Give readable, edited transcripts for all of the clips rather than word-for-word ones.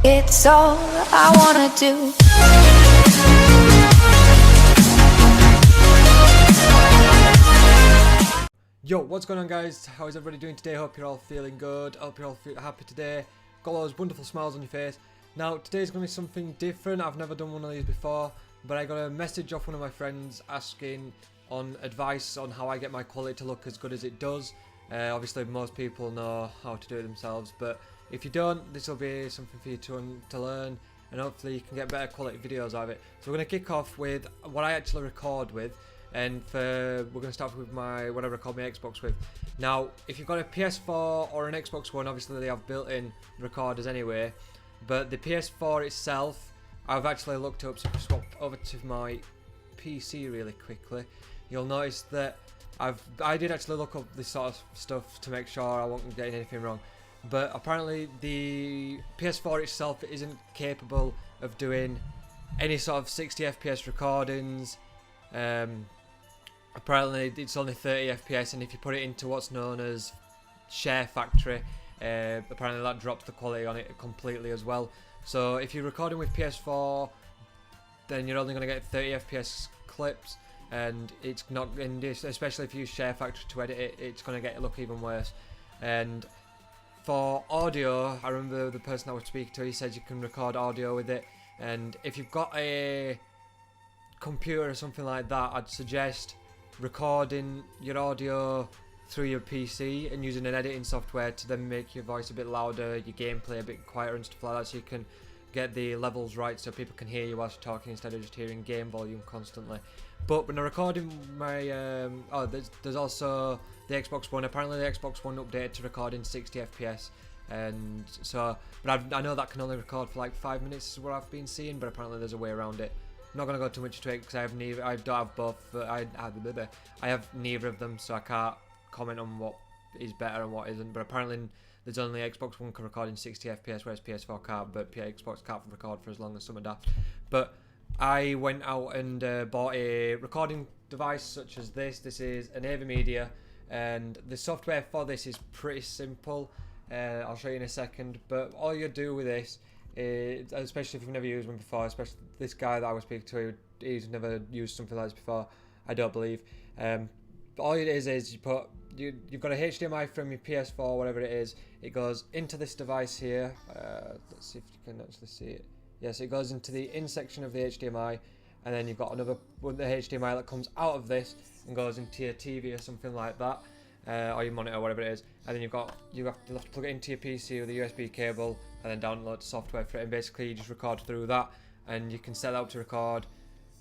It's all I wanna do. Yo, what's going on guys? How is everybody doing today? Hope you're all feeling good. Hope you're all happy today. Got all those wonderful smiles on your face. Now, today's going to be something different. I've never done one of these before, but I got a message off one of my friends asking on advice on how I get my quality to look as good as it does. Obviously, most people know how to do it themselves, but if you don't, this will be something for you to learn, and hopefully you can get better quality videos out of it. So we're going to kick off with what I actually record with. And we're going to start with what I record my Xbox with. Now, if you've got a PS4 or an Xbox One, obviously they have built-in recorders anyway. But the PS4 itself, I've actually looked up, so if I swap over to my PC really quickly, you'll notice that I did actually look up this sort of stuff to make sure I wasn't getting anything wrong. But apparently the PS4 itself isn't capable of doing any sort of 60 FPS recordings. Apparently it's only 30 FPS, and if you put it into what's known as share factory, apparently that drops the quality on it completely as well. So if you're recording with PS4, then you're only going to get 30 FPS clips, and it's not, especially if you use share factory to edit it, it's going to get it look even worse. And for audio, I remember the person I was speaking to, he said you can record audio with it, and if you've got a computer or something like that, I'd suggest recording your audio through your PC and using an editing software to then make your voice a bit louder, your gameplay a bit quieter and stuff like that, so you can get the levels right so people can hear you whilst you're talking instead of just hearing game volume constantly. But when I'm recording my there's also the Xbox One. Apparently the Xbox One updated to record in 60 FPS, and so I know that can only record for like 5 minutes is what I've been seeing, but apparently there's a way around it. I'm not going to go too much into it because I don't have both. I have neither of them, so I can't comment on what is better and what isn't. But apparently there's only Xbox One can record in 60 FPS, whereas PS4 can't, but Xbox can't record for as long as some adapt. But I went out and bought a recording device such as this. This is an AVerMedia, and the software for this is pretty simple. I'll show you in a second, but all you do with this, especially if you've never used one before, especially this guy that I was speaking to, he's never used something like this before, I don't believe. All it is you've got a HDMI from your PS4, whatever it is. It goes into this device here. Let's see if you can actually see it. Yes, it goes into the in section of the HDMI, and then you've got another one, the HDMI that comes out of this and goes into your TV or something like that, or your monitor, whatever it is. And then you have to plug it into your PC with a USB cable, and then download software for it, and basically you just record through that, and you can set it up to record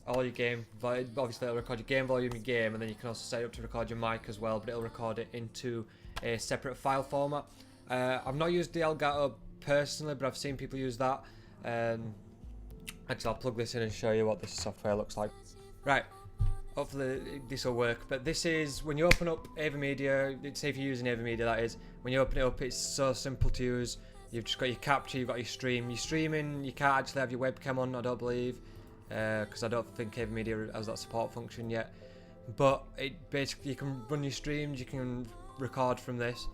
all your game. Obviously it'll record your game volume, your game, and then you can also set it up to record your mic as well, but it'll record it into a separate file format. I've not used the Elgato personally, but I've seen people use that. Actually, I'll plug this in and show you what this software looks like. Right, hopefully this will work, but this is when you open up AVerMedia. Say if you're using AVerMedia, that is, when you open it up, it's so simple to use. You've just got your capture, you've got your stream. Your streaming, you can't actually have your webcam on, I don't believe, because I don't think AVerMedia has that support function yet. But it basically, you can run your streams, you can record from this,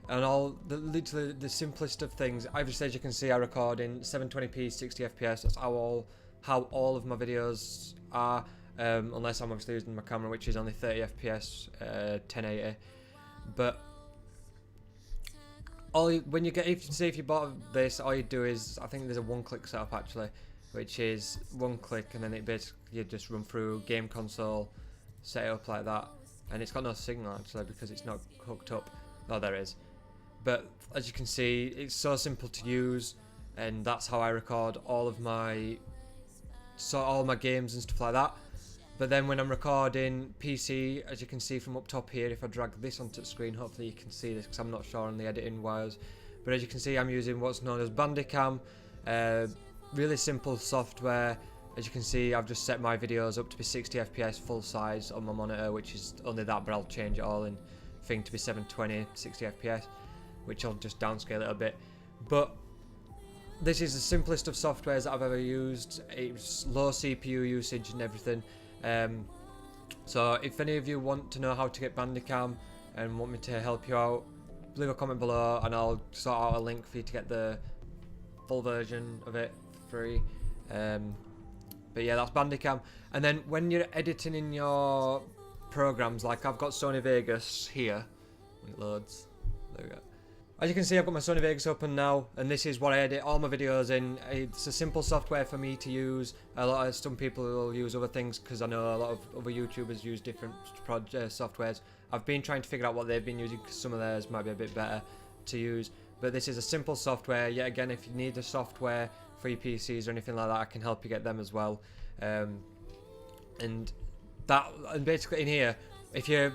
and literally the simplest of things. Obviously, as you can see, I record in 720p 60 FPS. That's how all of my videos are, unless I'm obviously using my camera, which is only 30 FPS 1080. But if you bought this, all you do is, I think there's a one-click setup actually, which is one click, and then it basically, you just run through game console, set it up like that, and it's got no signal actually because it's not hooked up. Oh, there is. But as you can see, it's so simple to use, and that's how I record all my games and stuff like that. But then when I'm recording PC, as you can see from up top here, if I drag this onto the screen, hopefully you can see this because I'm not sure on the editing wires. But as you can see, I'm using what's known as Bandicam, really simple software. As you can see, I've just set my videos up to be 60 FPS full size on my monitor, which is only that, but I'll change it all in thing to be 720 60 FPS, which I'll just downscale it a bit. But this is the simplest of softwares that I've ever used. It's low CPU usage and everything. So if any of you want to know how to get Bandicam and want me to help you out, leave a comment below and I'll sort out a link for you to get the full version of it, free. But yeah, that's Bandicam. And then when you're editing in your programs, like I've got Sony Vegas here, when it loads, there we go. As you can see, I've got my Sony Vegas open now, and this is what I edit all my videos in. It's a simple software for me to use. Some people will use other things, because I know a lot of other YouTubers use different softwares. I've been trying to figure out what they've been using, because some of theirs might be a bit better to use. But this is a simple software. Yet again, if you need the software for your PCs or anything like that, I can help you get them as well. And basically in here, if you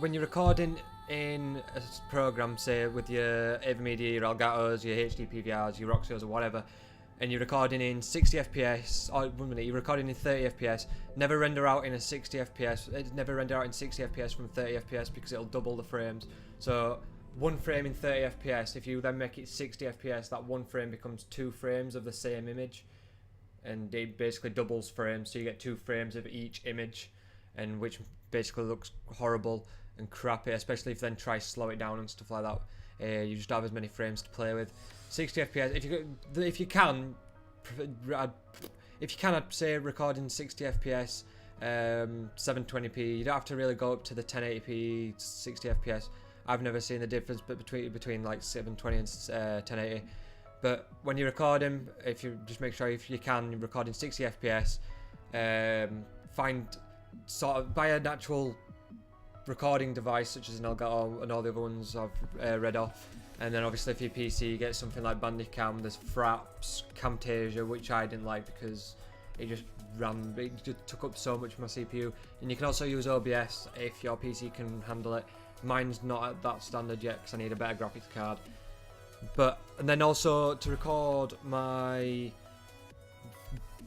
when you're recording in a program, say with your AVMedia, your Elgatos, your HD PVRs, your Roxios or whatever, and you're recording in 60 FPS, or 1 minute, you're recording in 30 FPS, never render out in a 60 FPS, never render out in 60 FPS from 30 FPS, because it'll double the frames. So one frame in 30 FPS, if you then make it 60 FPS, that one frame becomes 2 frames of the same image, and it basically doubles frames, so you get 2 frames of each image, and which basically looks horrible and crappy, especially if you then try to slow it down and stuff like that. You just have as many frames to play with. 60 FPS, if you can, I'd say recording 60 FPS, 720p. You don't have to really go up to the 1080p 60 FPS. I've never seen the difference, but between like 720 and 1080. But when you're recording, if you just make sure, if you can, you're recording 60 FPS. Buy an actual recording device such as an Elgato and all the other ones I've read off. And then obviously for your PC, you get something like Bandicam. There's Fraps, Camtasia, which I didn't like because it just took up so much of my CPU. And you can also use OBS if your PC can handle it. Mine's not at that standard yet because I need a better graphics card. And then also to record my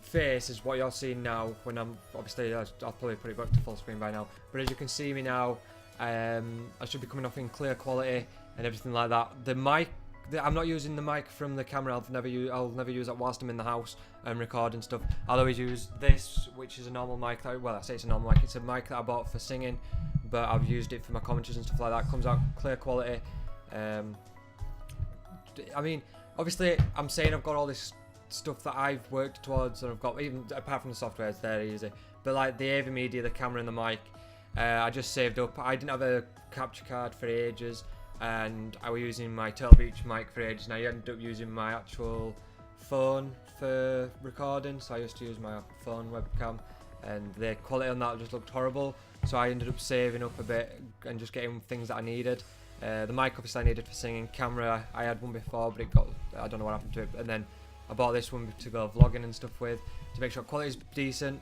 face is what you're seeing now. When I'm obviously, I'll probably put it back to full screen by now. But as you can see me now, I should be coming off in clear quality and everything like that. The mic, I'm not using the mic from the camera. I'll never use that whilst I'm in the house and recording stuff. I'll always use this, which is a normal mic. Well, I say it's a normal mic. It's a mic that I bought for singing, but I've used it for my commentaries and stuff like that. It comes out clear quality. I mean, obviously, I'm saying I've got all this stuff that I've worked towards, and I've got, even apart from the software, it's very easy. But like the AVMedia, the camera and the mic, I just saved up. I didn't have a capture card for ages, and I was using my Turtle Beach mic for ages, and I ended up using my actual phone for recording. So I used to use my phone webcam, and the quality on that just looked horrible. So I ended up saving up a bit and just getting things that I needed. The mic obviously I needed for singing. Camera, I had one before, but I don't know what happened to it. And then I bought this one to go vlogging and stuff with, to make sure quality is decent.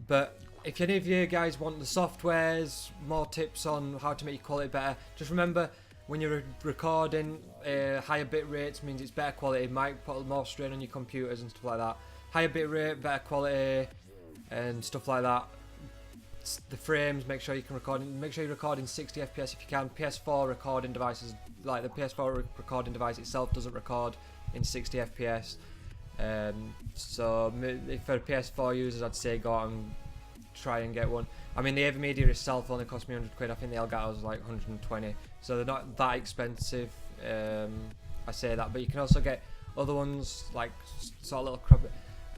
But if any of you guys want the softwares, more tips on how to make your quality better, just remember, when you're recording, higher bit rates means it's better quality. It might put more strain on your computers and stuff like that. Higher bit rate, better quality, and stuff like that. The frames, make sure you can record. Make sure you record in 60 FPS if you can. PS4 recording devices, like the PS4 recording device itself, doesn't record in 60 FPS. So if for PS4 users, I'd say go out and try and get one. I mean, the AVMedia itself only cost me 100 quid. I think the Elgato was like 120, so they're not that expensive. I say that, but you can also get other ones like sort of little crap.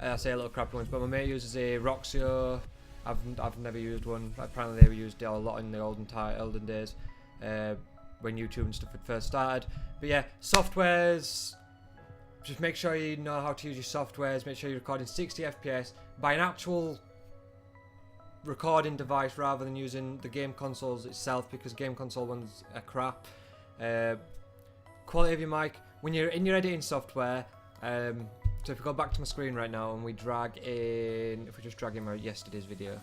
I say little crappy ones, but my mate uses a Roxio. I've never used one. Apparently they were used a lot in the olden days, when YouTube and stuff had first started. But yeah, softwares. Just make sure you know how to use your softwares. Make sure you're recording 60 FPS. Buy an actual recording device rather than using the game consoles itself, because game console ones are crap. Quality of your mic. When you're in your editing software, so if we go back to my screen right now and we drag in, if we just drag in my yesterday's video,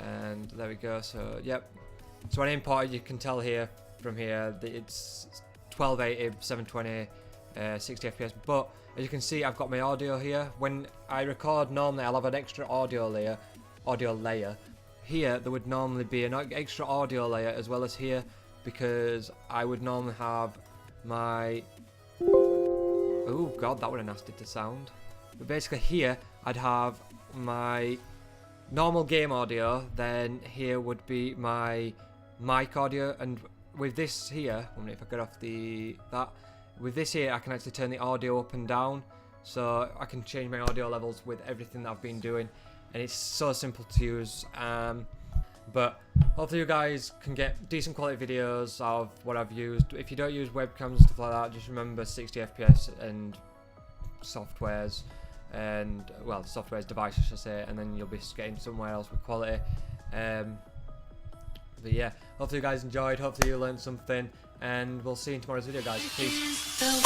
and there we go. So yep. So when I import it, you can tell here from here that it's 1280, 720. 60 FPS, but as you can see, I've got my audio here. When I record normally, I'll have an extra audio layer here. There would normally be an extra audio layer as well as here, because I would normally have my, oh god, that would have nasty to sound. But basically here I'd have my normal game audio, then here would be my mic audio, and with this here, I mean, if I get off that, With this here, I can actually turn the audio up and down, so I can change my audio levels with everything that I've been doing, and it's so simple to use. But hopefully you guys can get decent quality videos of what I've used. If you don't use webcams and stuff like that, just remember 60 FPS and softwares, and well, software's device I should say, and then you'll be getting somewhere else with quality. But yeah, hopefully you guys enjoyed, hopefully you learned something, and we'll see you in tomorrow's video, guys. Peace.